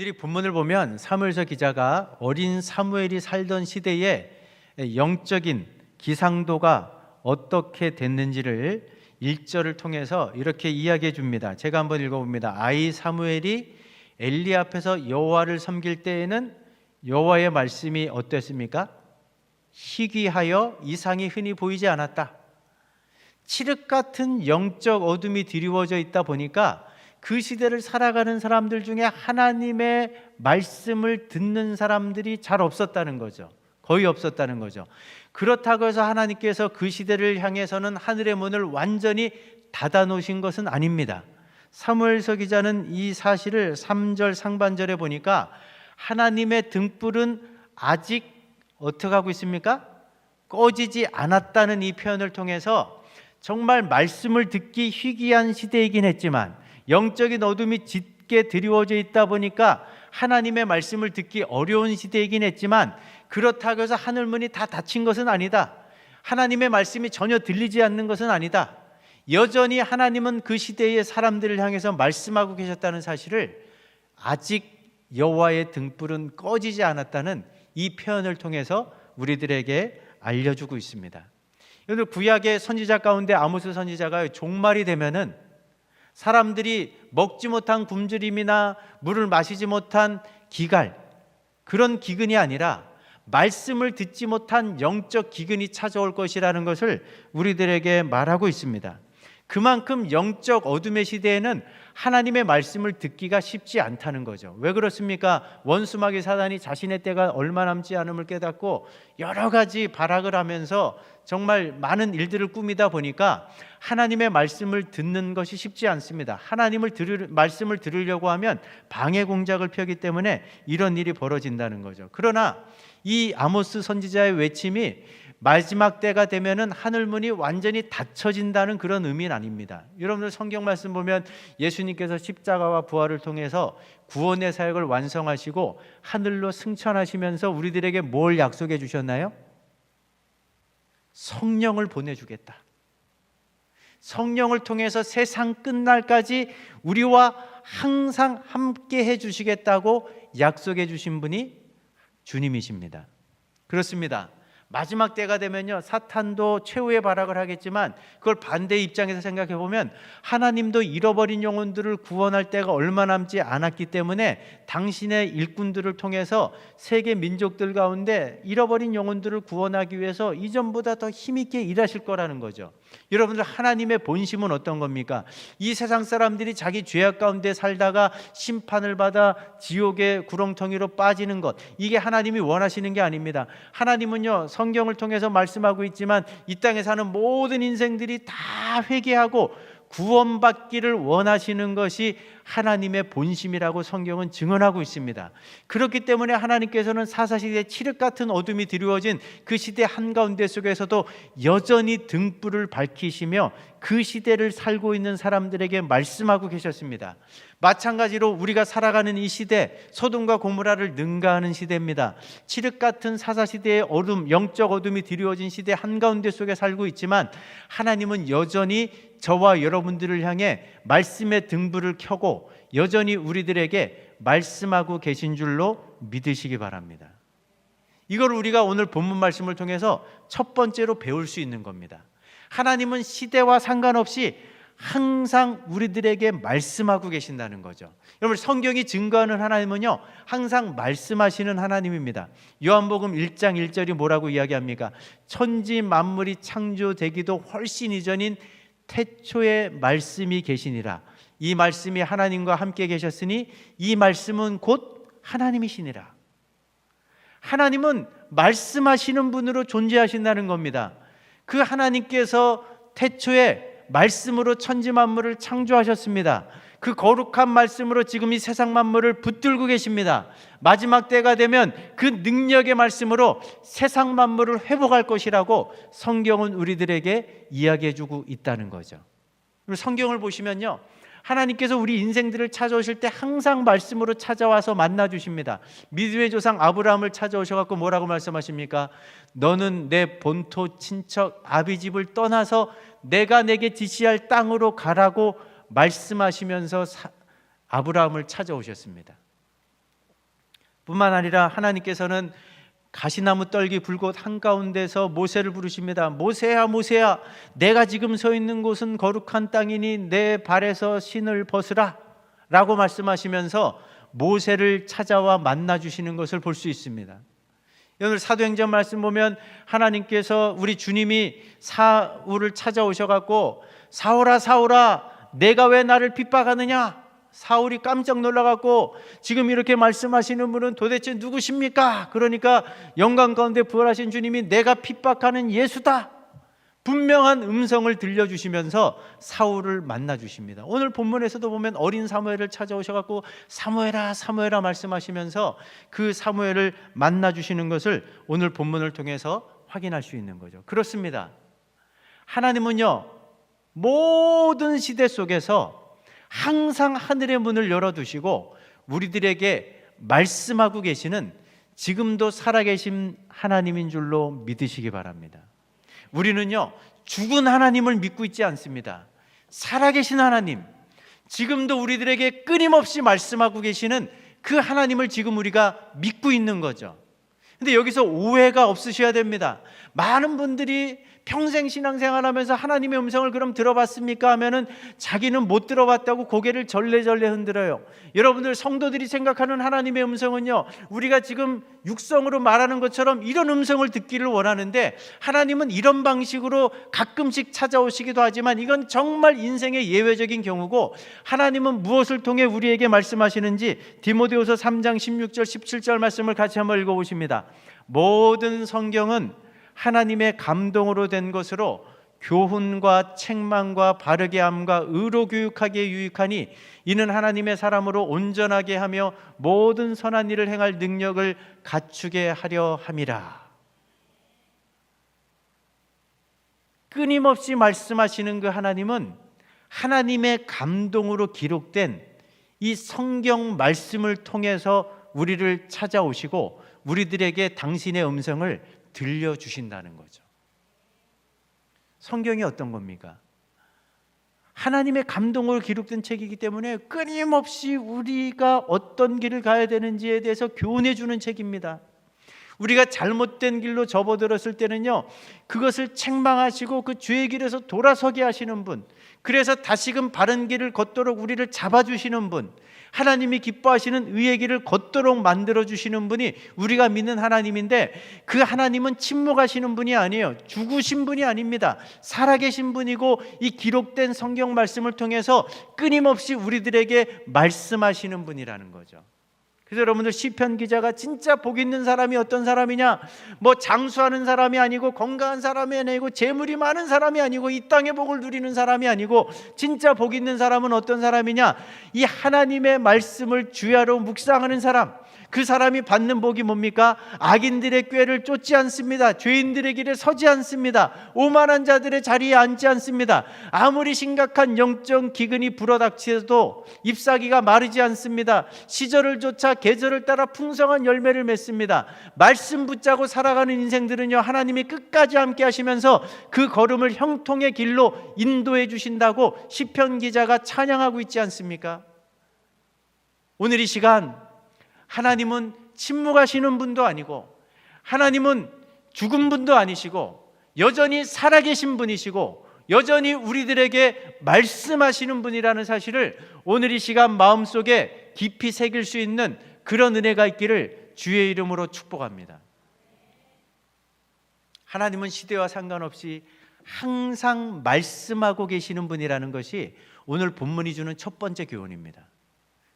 오늘 이 본문을 보면 사무엘서 기자가 어린 사무엘이 살던 시대의 영적인 기상도가 어떻게 됐는지를 1절을 통해서 이렇게 이야기해 줍니다. 제가 한번 읽어봅니다. 아이 사무엘이 엘리 앞에서 여호와를 섬길 때에는 여호와의 말씀이 어땠습니까? 희귀하여 이상이 흔히 보이지 않았다. 칠흑 같은 영적 어둠이 드리워져 있다 보니까 그 시대를 살아가는 사람들 중에 하나님의 말씀을 듣는 사람들이 잘 없었다는 거죠. 거의 없었다는 거죠. 그렇다고 해서 하나님께서 그 시대를 향해서는 하늘의 문을 완전히 닫아 놓으신 것은 아닙니다. 사무엘서 기자는 이 사실을 3절 상반절에 보니까 하나님의 등불은 아직 어떻게 하고 있습니까? 꺼지지 않았다는 이 표현을 통해서 정말 말씀을 듣기 희귀한 시대이긴 했지만 영적인 어둠이 짙게 드리워져 있다 보니까 하나님의 말씀을 듣기 어려운 시대이긴 했지만 그렇다고 해서 하늘문이 다 닫힌 것은 아니다. 하나님의 말씀이 전혀 들리지 않는 것은 아니다. 여전히 하나님은 그 시대의 사람들을 향해서 말씀하고 계셨다는 사실을 아직 여호와의 등불은 꺼지지 않았다는 이 표현을 통해서 우리들에게 알려주고 있습니다. 오늘 구약의 선지자 가운데 아모스 선지자가 종말이 되면은 사람들이 먹지 못한 굶주림이나 물을 마시지 못한 기갈, 그런 기근이 아니라 말씀을 듣지 못한 영적 기근이 찾아올 것이라는 것을 우리들에게 말하고 있습니다. 그만큼 영적 어둠의 시대에는 하나님의 말씀을 듣기가 쉽지 않다는 거죠. 왜 그렇습니까? 원수마귀 사단이 자신의 때가 얼마 남지 않음을 깨닫고 여러 가지 발악을 하면서 정말 많은 일들을 꾸미다 보니까 하나님의 말씀을 듣는 것이 쉽지 않습니다. 말씀을 들으려고 하면 방해 공작을 펴기 때문에 이런 일이 벌어진다는 거죠. 그러나 이 아모스 선지자의 외침이 마지막 때가 되면은 하늘문이 완전히 닫혀진다는 그런 의미는 아닙니다. 여러분들 성경 말씀 보면 예수님께서 십자가와 부활을 통해서 구원의 사역을 완성하시고 하늘로 승천하시면서 우리들에게 뭘 약속해 주셨나요? 성령을 보내주겠다. 성령을 통해서 세상 끝날까지 우리와 항상 함께 해주시겠다고 약속해 주신 분이 주님이십니다. 그렇습니다. 마지막 때가 되면요, 사탄도 최후의 발악을 하겠지만 그걸 반대의 입장에서 생각해 보면 하나님도 잃어버린 영혼들을 구원할 때가 얼마 남지 않았기 때문에 당신의 일꾼들을 통해서 세계 민족들 가운데 잃어버린 영혼들을 구원하기 위해서 이전보다 더 힘있게 일하실 거라는 거죠. 여러분들, 하나님의 본심은 어떤 겁니까? 이 세상 사람들이 자기 죄악 가운데 살다가 심판을 받아 지옥의 구렁텅이로 빠지는 것, 이게 하나님이 원하시는 게 아닙니다. 하나님은요, 성경을 통해서 말씀하고 있지만 이 땅에 사는 모든 인생들이 다 회개하고 구원받기를 원하시는 것이 하나님의 본심이라고 성경은 증언하고 있습니다. 그렇기 때문에 하나님께서는 사사시대의 칠흑 같은 어둠이 드리워진 그 시대 한가운데 속에서도 여전히 등불을 밝히시며 그 시대를 살고 있는 사람들에게 말씀하고 계셨습니다. 마찬가지로 우리가 살아가는 이 시대, 소돔과 고모라를 능가하는 시대입니다. 칠흑 같은 사사시대의 어둠, 영적 어둠이 드리워진 시대 한가운데 속에 살고 있지만 하나님은 여전히 저와 여러분들을 향해 말씀의 등불을 켜고 여전히 우리들에게 말씀하고 계신 줄로 믿으시기 바랍니다. 이걸 우리가 오늘 본문 말씀을 통해서 첫 번째로 배울 수 있는 겁니다. 하나님은 시대와 상관없이 항상 우리들에게 말씀하고 계신다는 거죠. 여러분, 성경이 증거하는 하나님은요, 항상 말씀하시는 하나님입니다. 요한복음 1장 1절이 뭐라고 이야기합니까? 천지 만물이 창조되기도 훨씬 이전인 태초에 말씀이 계시니라. 이 말씀이 하나님과 함께 계셨으니 이 말씀은 곧 하나님이시니라. 하나님은 말씀하시는 분으로 존재하신다는 겁니다. 그 하나님께서 태초에 말씀으로 천지 만물을 창조하셨습니다. 그 거룩한 말씀으로 지금 이 세상 만물을 붙들고 계십니다. 마지막 때가 되면 그 능력의 말씀으로 세상 만물을 회복할 것이라고 성경은 우리들에게 이야기해주고 있다는 거죠. 그리고 성경을 보시면요, 하나님께서 우리 인생들을 찾아오실 때 항상 말씀으로 찾아와서 만나주십니다. 믿음의 조상 아브라함을 찾아오셔서 뭐라고 말씀하십니까? 너는 내 본토 친척 아비 집을 떠나서 내가 내게 지시할 땅으로 가라고 말씀하시면서 아브라함을 찾아오셨습니다. 뿐만 아니라 하나님께서는 가시나무 떨기 불꽃 한가운데서 모세를 부르십니다. 모세야 모세야, 내가 지금 서 있는 곳은 거룩한 땅이니 내 발에서 신을 벗으라 라고 말씀하시면서 모세를 찾아와 만나 주시는 것을 볼 수 있습니다. 오늘 사도행전 말씀 보면 하나님께서, 우리 주님이 사울을 찾아오셔갖고 사울아 사울아 내가 왜 나를 핍박하느냐? 사울이 깜짝 놀라갖고 지금 이렇게 말씀하시는 분은 도대체 누구십니까? 그러니까 영광 가운데 부활하신 주님이 내가 핍박하는 예수다, 분명한 음성을 들려주시면서 사울을 만나 주십니다. 오늘 본문에서도 보면 어린 사무엘을 찾아오셔갖고 사무엘아 사무엘아 말씀하시면서 그 사무엘을 만나 주시는 것을 오늘 본문을 통해서 확인할 수 있는 거죠. 그렇습니다. 하나님은요, 모든 시대 속에서 항상 하늘의 문을 열어두시고 우리들에게 말씀하고 계시는, 지금도 살아계신 하나님인 줄로 믿으시기 바랍니다. 우리는요, 죽은 하나님을 믿고 있지 않습니다. 살아계신 하나님, 지금도 우리들에게 끊임없이 말씀하고 계시는 그 하나님을 지금 우리가 믿고 있는 거죠. 근데 여기서 오해가 없으셔야 됩니다. 많은 분들이 평생 신앙생활하면서 하나님의 음성을 그럼 들어봤습니까? 하면은 자기는 못 들어봤다고 고개를 절레절레 흔들어요. 여러분들 성도들이 생각하는 하나님의 음성은요, 우리가 지금 육성으로 말하는 것처럼 이런 음성을 듣기를 원하는데, 하나님은 이런 방식으로 가끔씩 찾아오시기도 하지만 이건 정말 인생의 예외적인 경우고, 하나님은 무엇을 통해 우리에게 말씀하시는지 디모데후서 3장 16절 17절 말씀을 같이 한번 읽어보십니다. 모든 성경은 하나님의 감동으로 된 것으로 교훈과 책망과 바르게 함과 의로 교육하기에 유익하니 이는 하나님의 사람으로 온전하게 하며 모든 선한 일을 행할 능력을 갖추게 하려 함이라. 끊임없이 말씀하시는 그 하나님은 하나님의 감동으로 기록된 이 성경 말씀을 통해서 우리를 찾아오시고 우리들에게 당신의 음성을 들려주신다는 거죠. 성경이 어떤 겁니까? 하나님의 감동으로 기록된 책이기 때문에 끊임없이 우리가 어떤 길을 가야 되는지에 대해서 교훈해 주는 책입니다. 우리가 잘못된 길로 접어들었을 때는요, 그것을 책망하시고 그 죄의 길에서 돌아서게 하시는 분, 그래서 다시금 바른 길을 걷도록 우리를 잡아주시는 분, 하나님이 기뻐하시는 의의 길을 걷도록 만들어주시는 분이 우리가 믿는 하나님인데, 그 하나님은 침묵하시는 분이 아니에요. 죽으신 분이 아닙니다. 살아계신 분이고 이 기록된 성경 말씀을 통해서 끊임없이 우리들에게 말씀하시는 분이라는 거죠. 그래서 여러분들, 시편 기자가 진짜 복 있는 사람이 어떤 사람이냐, 뭐 장수하는 사람이 아니고 건강한 사람이 아니고 재물이 많은 사람이 아니고 이 땅의 복을 누리는 사람이 아니고, 진짜 복 있는 사람은 어떤 사람이냐, 이 하나님의 말씀을 주야로 묵상하는 사람. 그 사람이 받는 복이 뭡니까? 악인들의 꾀를 쫓지 않습니다. 죄인들의 길에 서지 않습니다. 오만한 자들의 자리에 앉지 않습니다. 아무리 심각한 영적 기근이 불어닥쳐도 잎사귀가 마르지 않습니다. 시절을 쫓아 계절을 따라 풍성한 열매를 맺습니다. 말씀 붙잡고 살아가는 인생들은요, 하나님이 끝까지 함께 하시면서 그 걸음을 형통의 길로 인도해 주신다고 시편 기자가 찬양하고 있지 않습니까? 오늘 이 시간, 하나님은 침묵하시는 분도 아니고, 하나님은 죽은 분도 아니시고, 여전히 살아계신 분이시고, 여전히 우리들에게 말씀하시는 분이라는 사실을 오늘 이 시간 마음속에 깊이 새길 수 있는 그런 은혜가 있기를 주의 이름으로 축복합니다. 하나님은 시대와 상관없이 항상 말씀하고 계시는 분이라는 것이 오늘 본문이 주는 첫 번째 교훈입니다.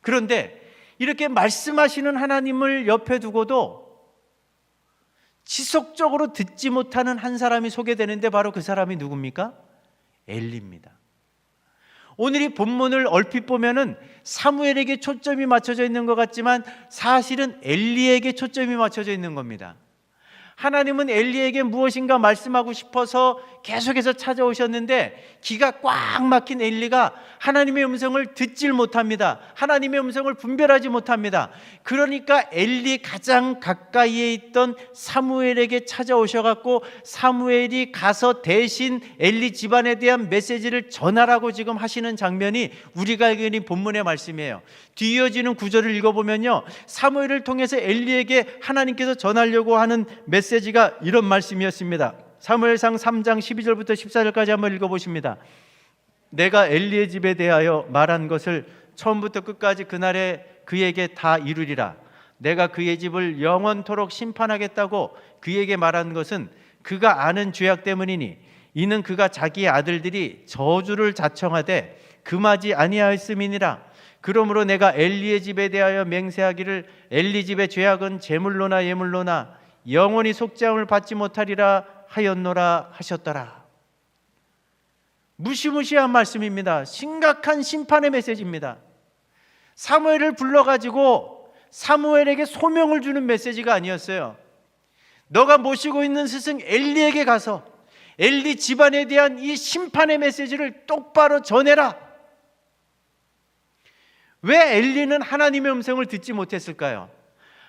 그런데 이렇게 말씀하시는 하나님을 옆에 두고도 지속적으로 듣지 못하는 한 사람이 소개되는데, 바로 그 사람이 누굽니까? 엘리입니다. 오늘 이 본문을 얼핏 보면은 사무엘에게 초점이 맞춰져 있는 것 같지만 사실은 엘리에게 초점이 맞춰져 있는 겁니다. 하나님은 엘리에게 무엇인가 말씀하고 싶어서 계속해서 찾아오셨는데 기가 꽉 막힌 엘리가 하나님의 음성을 듣질 못합니다. 하나님의 음성을 분별하지 못합니다. 그러니까 엘리 가장 가까이에 있던 사무엘에게 찾아오셔갖고 사무엘이 가서 대신 엘리 집안에 대한 메시지를 전하라고 지금 하시는 장면이 우리가 읽은 본문의 말씀이에요. 뒤이어지는 구절을 읽어보면요, 사무엘을 통해서 엘리에게 하나님께서 전하려고 하는 메시지가 이런 말씀이었습니다. 사무엘상 3장 12절부터 14절까지 한번 읽어보십니다. 내가 엘리의 집에 대하여 말한 것을 처음부터 끝까지 그날에 그에게 다 이루리라. 내가 그의 집을 영원토록 심판하겠다고 그에게 말한 것은 그가 아는 죄악 때문이니 이는 그가 자기의 아들들이 저주를 자청하되 금하지 아니하였음이니라. 그러므로 내가 엘리의 집에 대하여 맹세하기를 엘리 집의 죄악은 제물로나 예물로나 영원히 속죄함을 받지 못하리라 하였노라 하셨더라. 무시무시한 말씀입니다. 심각한 심판의 메시지입니다. 사무엘을 불러가지고 사무엘에게 소명을 주는 메시지가 아니었어요. 너가 모시고 있는 스승 엘리에게 가서 엘리 집안에 대한 이 심판의 메시지를 똑바로 전해라. 왜 엘리는 하나님의 음성을 듣지 못했을까요?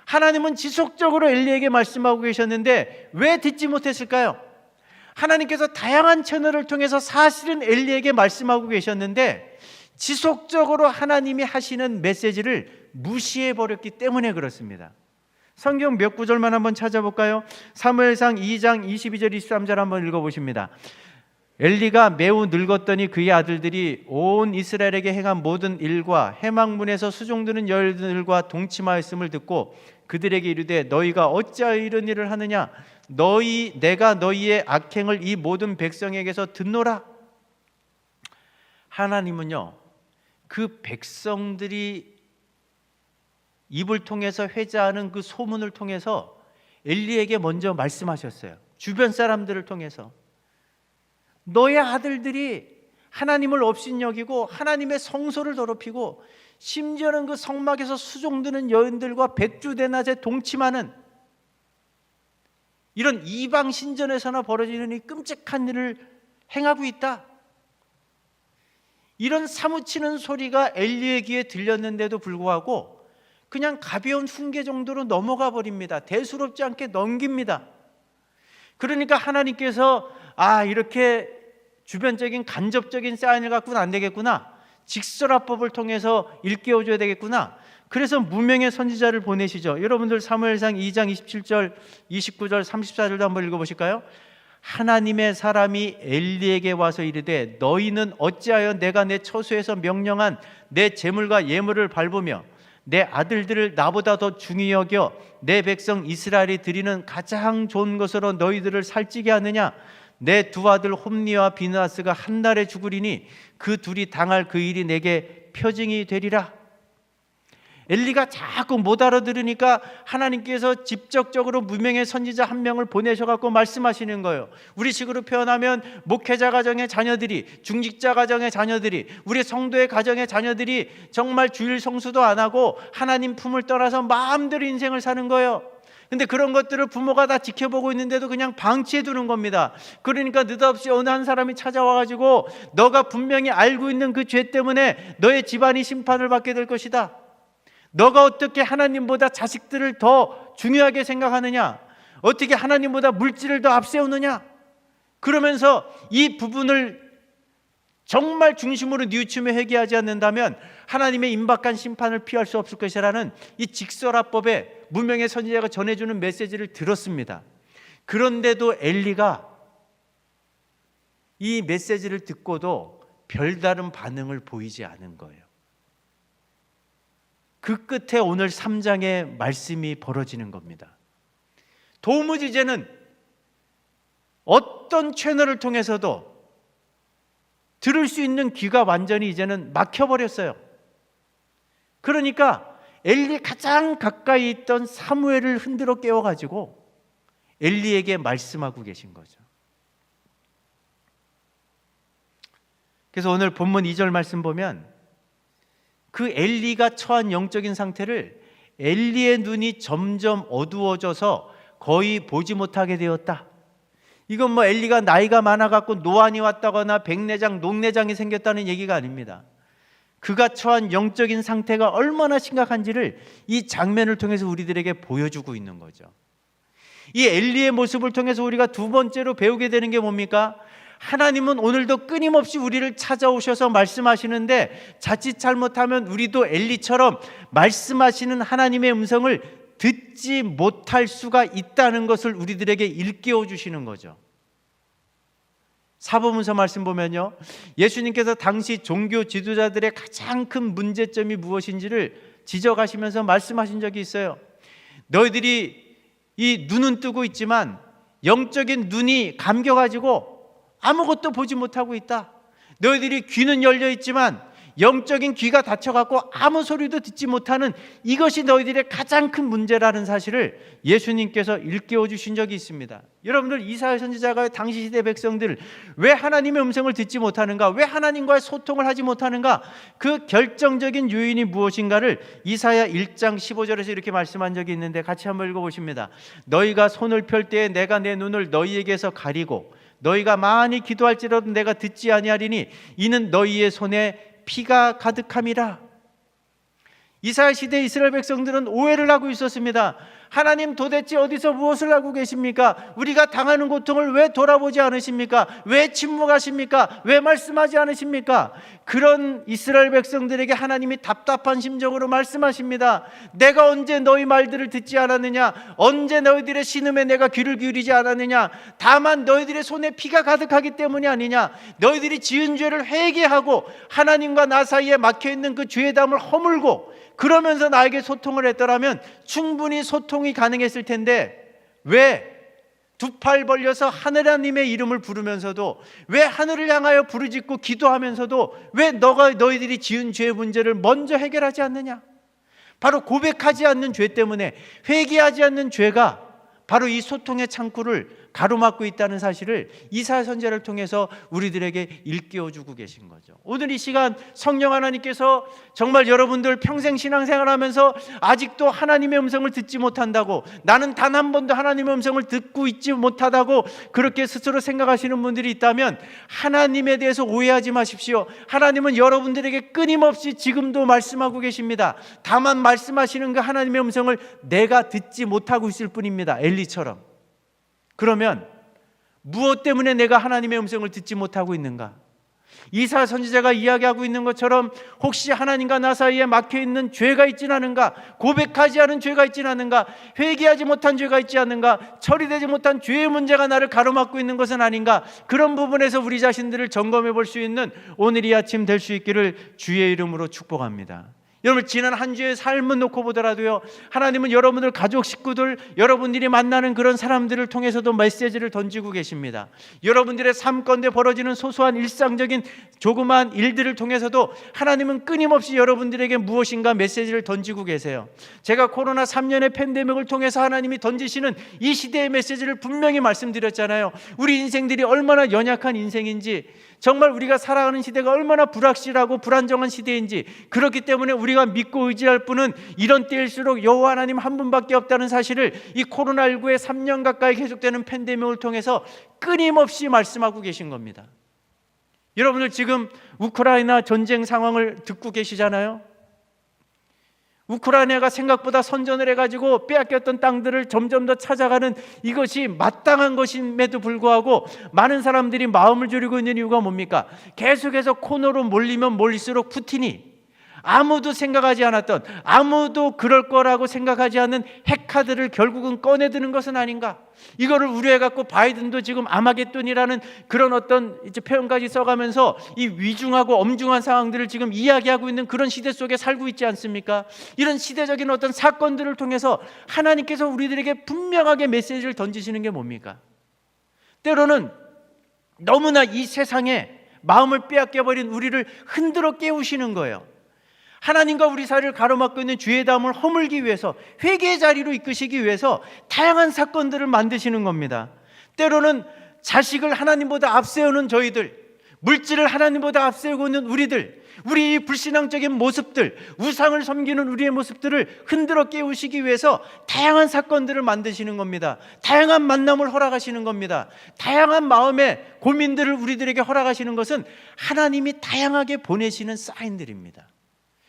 하나님은 지속적으로 엘리에게 말씀하고 계셨는데 왜 듣지 못했을까요? 하나님께서 다양한 채널을 통해서 사실은 엘리에게 말씀하고 계셨는데 지속적으로 하나님이 하시는 메시지를 무시해버렸기 때문에 그렇습니다. 성경 몇 구절만 한번 찾아볼까요? 사무엘상 2장 22절 23절 한번 읽어보십니다. 엘리가 매우 늙었더니 그의 아들들이 온 이스라엘에게 행한 모든 일과 해망문에서 수종드는 여인들과 동침하였음을 듣고 그들에게 이르되 너희가 어찌하여 이런 일을 하느냐? 내가 너희의 악행을 이 모든 백성에게서 듣노라. 하나님은요, 그 백성들이 입을 통해서 회자하는 그 소문을 통해서 엘리에게 먼저 말씀하셨어요. 주변 사람들을 통해서 너의 아들들이 하나님을 업신여기고 하나님의 성소를 더럽히고 심지어는 그 성막에서 수종드는 여인들과 백주대낮에 동침하는 이런 이방 신전에서나 벌어지는 이 끔찍한 일을 행하고 있다. 이런 사무치는 소리가 엘리의 귀에 들렸는데도 불구하고 그냥 가벼운 훈계 정도로 넘어가 버립니다. 대수롭지 않게 넘깁니다. 그러니까 하나님께서 이렇게 주변적인 간접적인 사인을 갖고는 안 되겠구나, 직설화법을 통해서 일깨워줘야 되겠구나. 그래서 무명의 선지자를 보내시죠. 여러분들 사무엘상 2장 27절 29절 34절도 한번 읽어보실까요? 하나님의 사람이 엘리에게 와서 이르되 너희는 어찌하여 내가 내 처소에서 명령한 내 제물과 예물을 밟으며 내 아들들을 나보다 더 중히 여겨 내 백성 이스라엘이 드리는 가장 좋은 것으로 너희들을 살찌게 하느냐? 내 두 아들 홈니와 비느하스가 한 달에 죽으리니 그 둘이 당할 그 일이 내게 표징이 되리라. 엘리가 자꾸 못 알아들으니까 하나님께서 직접적으로 무명의 선지자 한 명을 보내셔갖고 말씀하시는 거예요. 우리식으로 표현하면 목회자 가정의 자녀들이, 중직자 가정의 자녀들이, 우리 성도의 가정의 자녀들이 정말 주일 성수도 안 하고 하나님 품을 떠나서 마음대로 인생을 사는 거예요. 근데 그런 것들을 부모가 다 지켜보고 있는데도 그냥 방치해 두는 겁니다. 그러니까 느닷없이 어느 한 사람이 찾아와가지고 너가 분명히 알고 있는 그 죄 때문에 너의 집안이 심판을 받게 될 것이다. 너가 어떻게 하나님보다 자식들을 더 중요하게 생각하느냐? 어떻게 하나님보다 물질을 더 앞세우느냐? 그러면서 이 부분을 정말 중심으로 뉘우치며 회개하지 않는다면 하나님의 임박한 심판을 피할 수 없을 것이라는 이 직설화법에 무명의 선지자가 전해주는 메시지를 들었습니다. 그런데도 엘리가 이 메시지를 듣고도 별다른 반응을 보이지 않은 거예요. 그 끝에 오늘 3장의 말씀이 벌어지는 겁니다. 도무지 이제는 어떤 채널을 통해서도 들을 수 있는 귀가 완전히 이제는 막혀버렸어요. 그러니까 엘리 가장 가까이 있던 사무엘을 흔들어 깨워가지고 엘리에게 말씀하고 계신 거죠. 그래서 오늘 본문 2절 말씀 보면 그 엘리가 처한 영적인 상태를 엘리의 눈이 점점 어두워져서 거의 보지 못하게 되었다. 이건 뭐 엘리가 나이가 많아갖고 노안이 왔다거나 백내장, 녹내장이 생겼다는 얘기가 아닙니다. 그가 처한 영적인 상태가 얼마나 심각한지를 이 장면을 통해서 우리들에게 보여주고 있는 거죠. 이 엘리의 모습을 통해서 우리가 두 번째로 배우게 되는 게 뭡니까? 하나님은 오늘도 끊임없이 우리를 찾아오셔서 말씀하시는데 자칫 잘못하면 우리도 엘리처럼 말씀하시는 하나님의 음성을 듣지 못할 수가 있다는 것을 우리들에게 일깨워 주시는 거죠. 사복음서 말씀 보면요, 예수님께서 당시 종교 지도자들의 가장 큰 문제점이 무엇인지를 지적하시면서 말씀하신 적이 있어요. 너희들이 이 눈은 뜨고 있지만 영적인 눈이 감겨가지고 아무것도 보지 못하고 있다. 너희들이 귀는 열려 있지만 영적인 귀가 닫혀갖고 아무 소리도 듣지 못하는 이것이 너희들의 가장 큰 문제라는 사실을 예수님께서 일깨워 주신 적이 있습니다. 여러분들, 이사야 선지자가 당시 시대 백성들 왜 하나님의 음성을 듣지 못하는가, 왜 하나님과의 소통을 하지 못하는가, 그 결정적인 요인이 무엇인가를 이사야 1장 15절에서 이렇게 말씀한 적이 있는데 같이 한번 읽어보십니다. 너희가 손을 펼 때에 내가 내 눈을 너희에게서 가리고 너희가 많이 기도할지라도 내가 듣지 아니하리니 이는 너희의 손에 피가 가득함이라. 이스라엘 시대 이스라엘 백성들은 오해를 하고 있었습니다. 하나님 도대체 어디서 무엇을 하고 계십니까? 우리가 당하는 고통을 왜 돌아보지 않으십니까? 왜 침묵하십니까? 왜 말씀하지 않으십니까? 그런 이스라엘 백성들에게 하나님이 답답한 심정으로 말씀하십니다. 내가 언제 너희 말들을 듣지 않았느냐? 언제 너희들의 신음에 내가 귀를 기울이지 않았느냐? 다만 너희들의 손에 피가 가득하기 때문이 아니냐? 너희들이 지은 죄를 회개하고 하나님과 나 사이에 막혀있는 그 죄의 담을 허물고 그러면서 나에게 소통을 했더라면 충분히 소통이 가능했을 텐데 왜 두 팔 벌려서 하나님의 이름을 부르면서도, 왜 하늘을 향하여 부르짖고 기도하면서도 왜 너희들이 지은 죄의 문제를 먼저 해결하지 않느냐? 바로 고백하지 않는 죄 때문에, 회개하지 않는 죄가 바로 이 소통의 창구를 가로막고 있다는 사실을 이사야 선지자를 통해서 우리들에게 일깨워주고 계신 거죠. 오늘 이 시간 성령 하나님께서 정말 여러분들 평생 신앙생활하면서 아직도 하나님의 음성을 듣지 못한다고, 나는 단 한 번도 하나님의 음성을 듣고 있지 못하다고 그렇게 스스로 생각하시는 분들이 있다면 하나님에 대해서 오해하지 마십시오. 하나님은 여러분들에게 끊임없이 지금도 말씀하고 계십니다. 다만 말씀하시는 그 하나님의 음성을 내가 듣지 못하고 있을 뿐입니다. 엘리처럼. 그러면 무엇 때문에 내가 하나님의 음성을 듣지 못하고 있는가? 이사야 선지자가 이야기하고 있는 것처럼 혹시 하나님과 나 사이에 막혀있는 죄가 있진 않은가? 고백하지 않은 죄가 있진 않은가? 회개하지 못한 죄가 있지 않은가? 처리되지 못한 죄의 문제가 나를 가로막고 있는 것은 아닌가? 그런 부분에서 우리 자신들을 점검해 볼 수 있는 오늘 이 아침 될 수 있기를 주의 이름으로 축복합니다. 여러분, 지난 한 주의 삶을 놓고 보더라도요, 하나님은 여러분들 가족 식구들, 여러분들이 만나는 그런 사람들을 통해서도 메시지를 던지고 계십니다. 여러분들의 삶 가운데 벌어지는 소소한 일상적인 조그마한 일들을 통해서도 하나님은 끊임없이 여러분들에게 무엇인가 메시지를 던지고 계세요. 제가 코로나 3년의 팬데믹을 통해서 하나님이 던지시는 이 시대의 메시지를 분명히 말씀드렸잖아요. 우리 인생들이 얼마나 연약한 인생인지, 정말 우리가 살아가는 시대가 얼마나 불확실하고 불안정한 시대인지, 그렇기 때문에 우리가 믿고 의지할 분은 이런 때일수록 여호와 하나님 한 분밖에 없다는 사실을 이 코로나19의 3년 가까이 계속되는 팬데믹을 통해서 끊임없이 말씀하고 계신 겁니다. 여러분들 지금 우크라이나 전쟁 상황을 듣고 계시잖아요. 우크라이나가 생각보다 선전을 해가지고 빼앗겼던 땅들을 점점 더 찾아가는, 이것이 마땅한 것임에도 불구하고 많은 사람들이 마음을 졸이고 있는 이유가 뭡니까? 계속해서 코너로 몰리면 몰릴수록 푸틴이 아무도 생각하지 않았던, 아무도 그럴 거라고 생각하지 않는 핵카드를 결국은 꺼내드는 것은 아닌가? 이거를 우려해갖고 바이든도 지금 아마겟돈이라는 그런 어떤 이제 표현까지 써가면서 이 위중하고 엄중한 상황들을 지금 이야기하고 있는 그런 시대 속에 살고 있지 않습니까? 이런 시대적인 어떤 사건들을 통해서 하나님께서 우리들에게 분명하게 메시지를 던지시는 게 뭡니까? 때로는 너무나 이 세상에 마음을 빼앗겨버린 우리를 흔들어 깨우시는 거예요. 하나님과 우리 사이를 가로막고 있는 죄의 담을 허물기 위해서, 회개의 자리로 이끄시기 위해서 다양한 사건들을 만드시는 겁니다. 때로는 자식을 하나님보다 앞세우는 저희들, 물질을 하나님보다 앞세우고 있는 우리들, 우리 불신앙적인 모습들, 우상을 섬기는 우리의 모습들을 흔들어 깨우시기 위해서 다양한 사건들을 만드시는 겁니다. 다양한 만남을 허락하시는 겁니다. 다양한 마음의 고민들을 우리들에게 허락하시는 것은 하나님이 다양하게 보내시는 사인들입니다.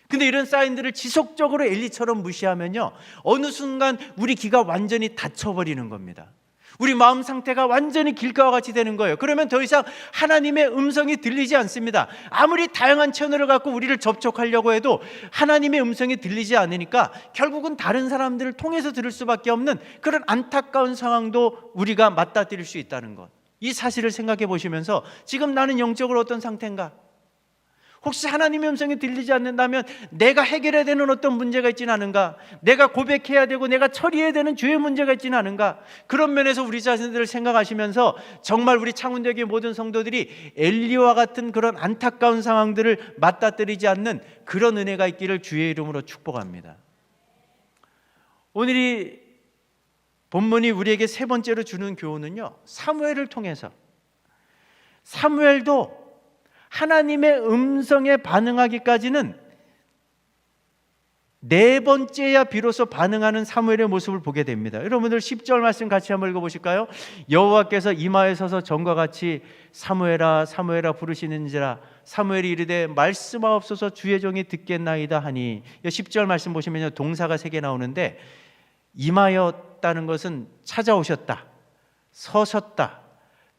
근데 이런 사인들을 지속적으로 엘리처럼 무시하면요, 어느 순간 우리 귀가 완전히 닫혀버리는 겁니다. 우리 마음 상태가 완전히 길가와 같이 되는 거예요. 그러면 더 이상 하나님의 음성이 들리지 않습니다. 아무리 다양한 채널을 갖고 우리를 접촉하려고 해도 하나님의 음성이 들리지 않으니까 결국은 다른 사람들을 통해서 들을 수밖에 없는 그런 안타까운 상황도 우리가 맞닥뜨릴 수 있다는 것, 이 사실을 생각해 보시면서 지금 나는 영적으로 어떤 상태인가? 혹시 하나님의 음성이 들리지 않는다면 내가 해결해야 되는 어떤 문제가 있지는 않은가? 내가 고백해야 되고 내가 처리해야 되는 죄의 문제가 있지는 않은가? 그런 면에서 우리 자신들을 생각하시면서 정말 우리 창운대교의 모든 성도들이 엘리와 같은 그런 안타까운 상황들을 맞닥뜨리지 않는 그런 은혜가 있기를 주의 이름으로 축복합니다. 오늘 이 본문이 우리에게 세 번째로 주는 교훈은요, 사무엘을 통해서, 사무엘도 하나님의 음성에 반응하기까지는 네 번째야 비로소 반응하는 사무엘의 모습을 보게 됩니다. 여러분들 10절 말씀 같이 한번 읽어보실까요? 여호와께서 이마에 서서 전과 같이 사무엘아 사무엘아 부르시는지라 사무엘이 이르되 말씀하옵소서 주의 종이 듣겠나이다 하니, 10절 말씀 보시면요, 동사가 3개 나오는데 임하였다는 것은 찾아오셨다, 서셨다,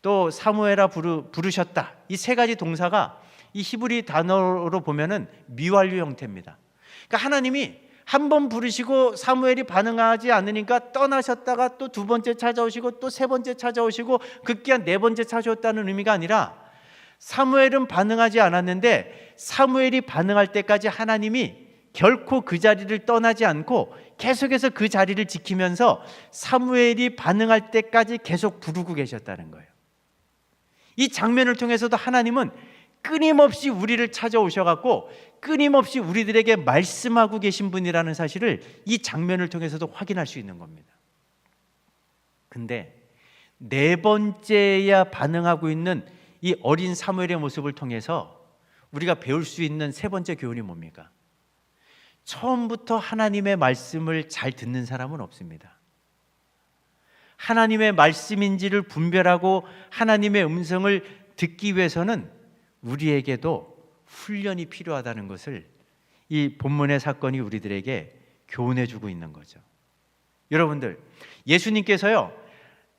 또 사무엘아 부르셨다, 이 세 가지 동사가 이 히브리 단어로 보면은 미완료 형태입니다. 그러니까 하나님이 한 번 부르시고 사무엘이 반응하지 않으니까 떠나셨다가 또 두 번째 찾아오시고 또 세 번째 찾아오시고 급기야 네 번째 찾아왔다는 의미가 아니라, 사무엘은 반응하지 않았는데 사무엘이 반응할 때까지 하나님이 결코 그 자리를 떠나지 않고 계속해서 그 자리를 지키면서 사무엘이 반응할 때까지 계속 부르고 계셨다는 거예요. 이 장면을 통해서도 하나님은 끊임없이 우리를 찾아오셔갖고 끊임없이 우리들에게 말씀하고 계신 분이라는 사실을 이 장면을 통해서도 확인할 수 있는 겁니다. 근데 네 번째야 반응하고 있는 이 어린 사무엘의 모습을 통해서 우리가 배울 수 있는 세 번째 교훈이 뭡니까? 처음부터 하나님의 말씀을 잘 듣는 사람은 없습니다. 하나님의 말씀인지를 분별하고 하나님의 음성을 듣기 위해서는 우리에게도 훈련이 필요하다는 것을 이 본문의 사건이 우리들에게 교훈해 주고 있는 거죠. 여러분들, 예수님께서요,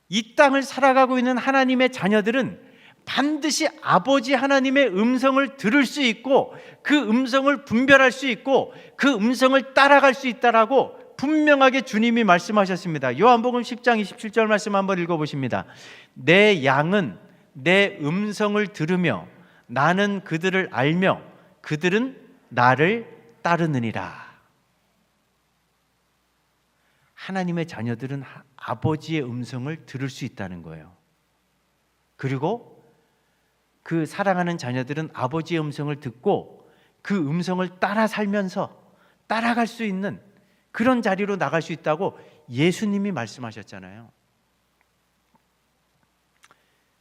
이 땅을 살아가고 있는 하나님의 자녀들은 반드시 아버지 하나님의 음성을 들을 수 있고 그 음성을 분별할 수 있고 그 음성을 따라갈 수 있다라고 분명하게 주님이 말씀하셨습니다. 요한복음 10장 27절 말씀 한번 읽어보십니다. 내 양은 내 음성을 들으며 나는 그들을 알며 그들은 나를 따르느니라. 하나님의 자녀들은 아버지의 음성을 들을 수 있다는 거예요. 그리고 그 사랑하는 자녀들은 아버지의 음성을 듣고 그 음성을 따라 살면서 따라갈 수 있는 그런 자리로 나갈 수 있다고 예수님이 말씀하셨잖아요.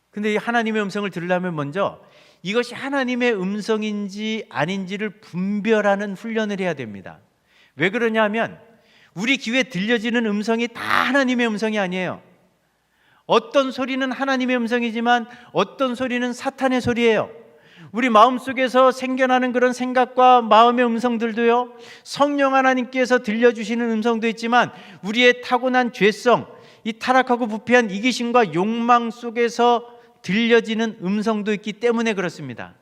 근데 이 하나님의 음성을 들으려면 먼저 이것이 하나님의 음성인지 아닌지를 분별하는 훈련을 해야 됩니다. 왜 그러냐면 우리 귀에 들려지는 음성이 다 하나님의 음성이 아니에요. 어떤 소리는 하나님의 음성이지만 어떤 소리는 사탄의 소리예요. 우리 마음속에서 생겨나는 그런 생각과 마음의 음성들도요, 성령 하나님께서 들려주시는 음성도 있지만 우리의 타고난 죄성, 이 타락하고 부패한 이기심과 욕망 속에서 들려지는 음성도 있기 때문에 그렇습니다.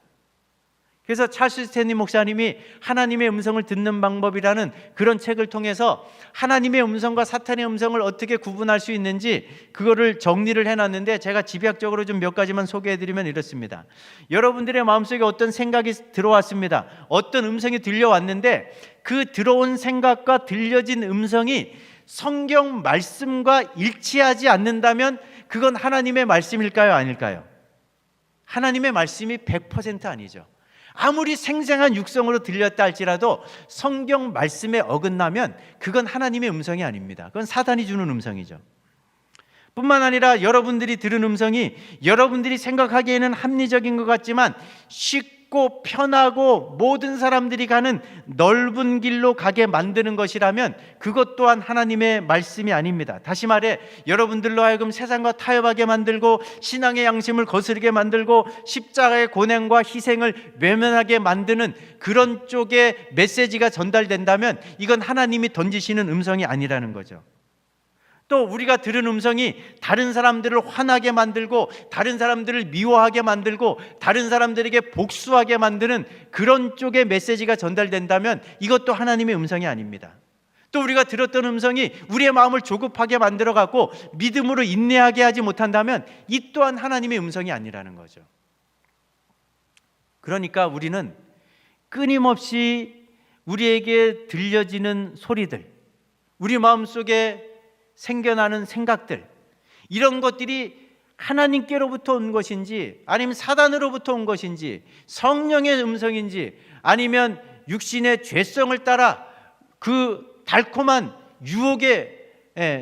그래서 찰스 스탠리 목사님이 하나님의 음성을 듣는 방법이라는 그런 책을 통해서 하나님의 음성과 사탄의 음성을 어떻게 구분할 수 있는지 그거를 정리를 해놨는데, 제가 집약적으로 좀 몇 가지만 소개해드리면 이렇습니다. 여러분들의 마음속에 어떤 생각이 들어왔습니다. 어떤 음성이 들려왔는데 그 들어온 생각과 들려진 음성이 성경 말씀과 일치하지 않는다면 그건 하나님의 말씀일까요? 아닐까요? 하나님의 말씀이 100% 아니죠. 아무리 생생한 육성으로 들렸다 할지라도 성경 말씀에 어긋나면 그건 하나님의 음성이 아닙니다. 그건 사단이 주는 음성이죠. 뿐만 아니라 여러분들이 들은 음성이 여러분들이 생각하기에는 합리적인 것 같지만 쉽고 쉽고 편하고 모든 사람들이 가는 넓은 길로 가게 만드는 것이라면 그것 또한 하나님의 말씀이 아닙니다. 다시 말해 여러분들로 하여금 세상과 타협하게 만들고 신앙의 양심을 거스르게 만들고 십자가의 고난과 희생을 외면하게 만드는 그런 쪽의 메시지가 전달된다면 이건 하나님이 던지시는 음성이 아니라는 거죠. 또 우리가 들은 음성이 다른 사람들을 화나게 만들고 다른 사람들을 미워하게 만들고 다른 사람들에게 복수하게 만드는 그런 쪽의 메시지가 전달된다면 이것도 하나님의 음성이 아닙니다. 또 우리가 들었던 음성이 우리의 마음을 조급하게 만들어가고 믿음으로 인내하게 하지 못한다면 이 또한 하나님의 음성이 아니라는 거죠. 그러니까 우리는 끊임없이 우리에게 들려지는 소리들, 우리 마음속에 생겨나는 생각들, 이런 것들이 하나님께로부터 온 것인지 아니면 사단으로부터 온 것인지 성령의 음성인지 아니면 육신의 죄성을 따라 그 달콤한 유혹의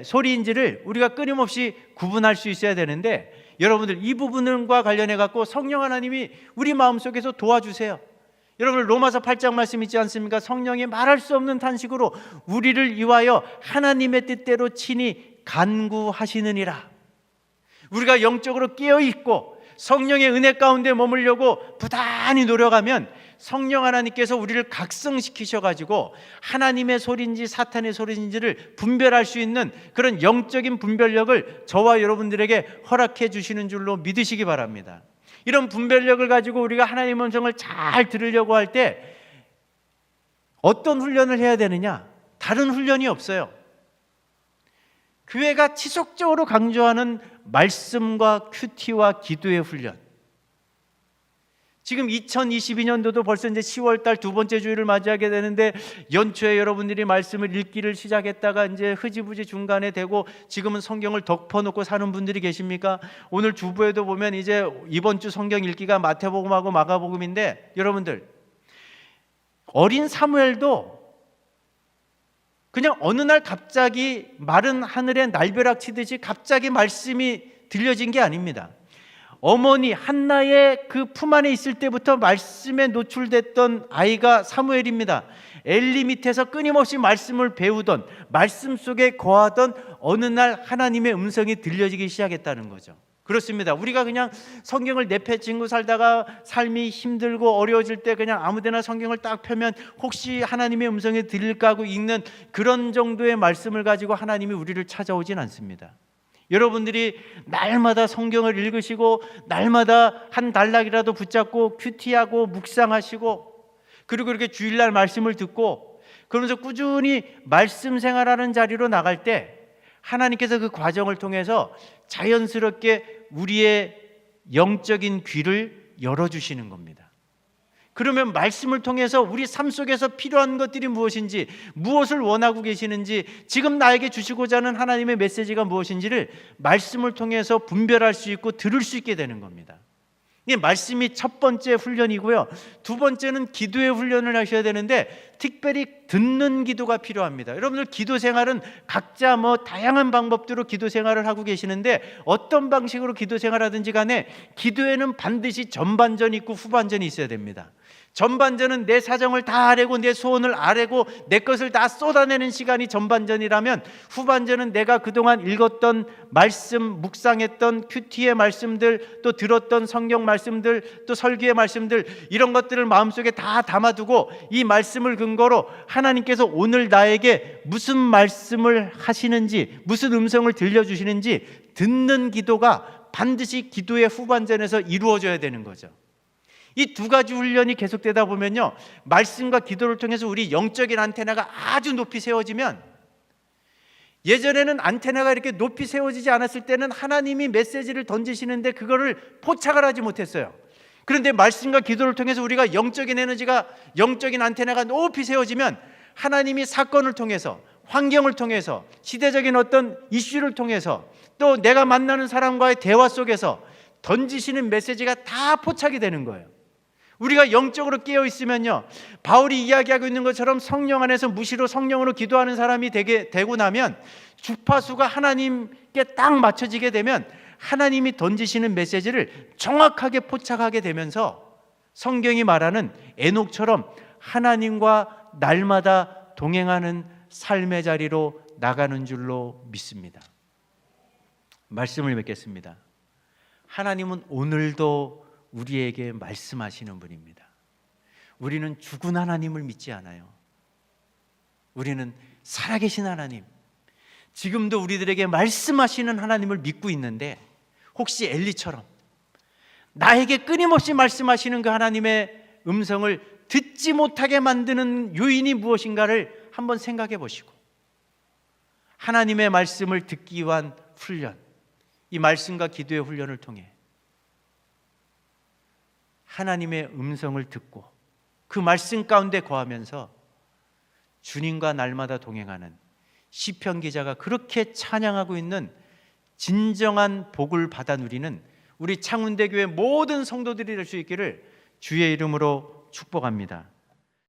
소리인지를 우리가 끊임없이 구분할 수 있어야 되는데, 여러분들 이 부분과 관련해 갖고 성령 하나님이 우리 마음속에서 도와주세요. 여러분 로마서 8장 말씀 있지 않습니까? 성령이 말할 수 없는 탄식으로 우리를 위하여 하나님의 뜻대로 친히 간구하시느니라. 우리가 영적으로 깨어있고 성령의 은혜 가운데 머물려고 부단히 노력하면 성령 하나님께서 우리를 각성시키셔가지고 하나님의 소리인지 사탄의 소리인지를 분별할 수 있는 그런 영적인 분별력을 저와 여러분들에게 허락해 주시는 줄로 믿으시기 바랍니다. 이런 분별력을 가지고 우리가 하나님의 음성을 잘 들으려고 할 때 어떤 훈련을 해야 되느냐? 다른 훈련이 없어요. 교회가 지속적으로 강조하는 말씀과 큐티와 기도의 훈련. 지금 2022년도도 벌써 이제 10월달 두 번째 주일을 맞이하게 되는데 연초에 여러분들이 말씀을 읽기를 시작했다가 이제 흐지부지 중간에 되고 지금은 성경을 덮어놓고 사는 분들이 계십니까? 오늘 주부에도 보면 이제 이번 주 성경 읽기가 마태복음하고 마가복음인데, 여러분들 어린 사무엘도 그냥 어느 날 갑자기 마른 하늘에 날벼락 치듯이 갑자기 말씀이 들려진 게 아닙니다. 어머니 한나의 그 품 안에 있을 때부터 말씀에 노출됐던 아이가 사무엘입니다. 엘리 밑에서 끊임없이 말씀을 배우던, 말씀 속에 거하던 어느 날 하나님의 음성이 들려지기 시작했다는 거죠. 그렇습니다. 우리가 그냥 성경을 내팽개치고 살다가 삶이 힘들고 어려워질 때 그냥 아무데나 성경을 딱 펴면 혹시 하나님의 음성이 들릴까 하고 읽는 그런 정도의 말씀을 가지고 하나님이 우리를 찾아오진 않습니다. 여러분들이 날마다 성경을 읽으시고 날마다 한 단락이라도 붙잡고 큐티하고 묵상하시고 그리고 이렇게 주일날 말씀을 듣고 그러면서 꾸준히 말씀 생활하는 자리로 나갈 때 하나님께서 그 과정을 통해서 자연스럽게 우리의 영적인 귀를 열어주시는 겁니다. 그러면 말씀을 통해서 우리 삶 속에서 필요한 것들이 무엇인지, 무엇을 원하고 계시는지, 지금 나에게 주시고자 하는 하나님의 메시지가 무엇인지를 말씀을 통해서 분별할 수 있고 들을 수 있게 되는 겁니다. 이 말씀이 첫 번째 훈련이고요. 두 번째는 기도의 훈련을 하셔야 되는데 특별히 듣는 기도가 필요합니다. 여러분들 기도 생활은 각자 다양한 방법대로 기도 생활을 하고 계시는데 어떤 방식으로 기도 생활하든지 간에 기도에는 반드시 전반전이 있고 후반전이 있어야 됩니다. 전반전은 내 사정을 다 아뢰고 내 소원을 아뢰고 내 것을 다 쏟아내는 시간이 전반전이라면, 후반전은 내가 그동안 읽었던 말씀, 묵상했던 큐티의 말씀들, 또 들었던 성경 말씀들, 또 설교의 말씀들, 이런 것들을 마음속에 다 담아두고 이 말씀을 근거로 하나님께서 오늘 나에게 무슨 말씀을 하시는지, 무슨 음성을 들려주시는지 듣는 기도가 반드시 기도의 후반전에서 이루어져야 되는 거죠. 이 두 가지 훈련이 계속되다 보면요, 말씀과 기도를 통해서 우리 영적인 안테나가 아주 높이 세워지면, 예전에는 안테나가 이렇게 높이 세워지지 않았을 때는 하나님이 메시지를 던지시는데 그거를 포착을 하지 못했어요. 그런데 말씀과 기도를 통해서 우리가 영적인 에너지가, 영적인 안테나가 높이 세워지면 하나님이 사건을 통해서, 환경을 통해서, 시대적인 어떤 이슈를 통해서, 또 내가 만나는 사람과의 대화 속에서 던지시는 메시지가 다 포착이 되는 거예요. 우리가 영적으로 깨어 있으면요, 바울이 이야기하고 있는 것처럼 성령 안에서 무시로 성령으로 기도하는 사람이 되고 나면 주파수가 하나님께 딱 맞춰지게 되면 하나님이 던지시는 메시지를 정확하게 포착하게 되면서 성경이 말하는 에녹처럼 하나님과 날마다 동행하는 삶의 자리로 나가는 줄로 믿습니다. 말씀을 맺겠습니다. 하나님은 오늘도 우리에게 말씀하시는 분입니다. 우리는 죽은 하나님을 믿지 않아요. 우리는 살아계신 하나님, 지금도 우리들에게 말씀하시는 하나님을 믿고 있는데, 혹시 엘리처럼 나에게 끊임없이 말씀하시는 그 하나님의 음성을 듣지 못하게 만드는 요인이 무엇인가를 한번 생각해 보시고, 하나님의 말씀을 듣기 위한 훈련, 이 말씀과 기도의 훈련을 통해 하나님의 음성을 듣고 그 말씀 가운데 거하면서 주님과 날마다 동행하는 시편 기자가 그렇게 찬양하고 있는 진정한 복을 받아 누리는 우리 창운대교회 모든 성도들이 될 수 있기를 주의 이름으로 축복합니다.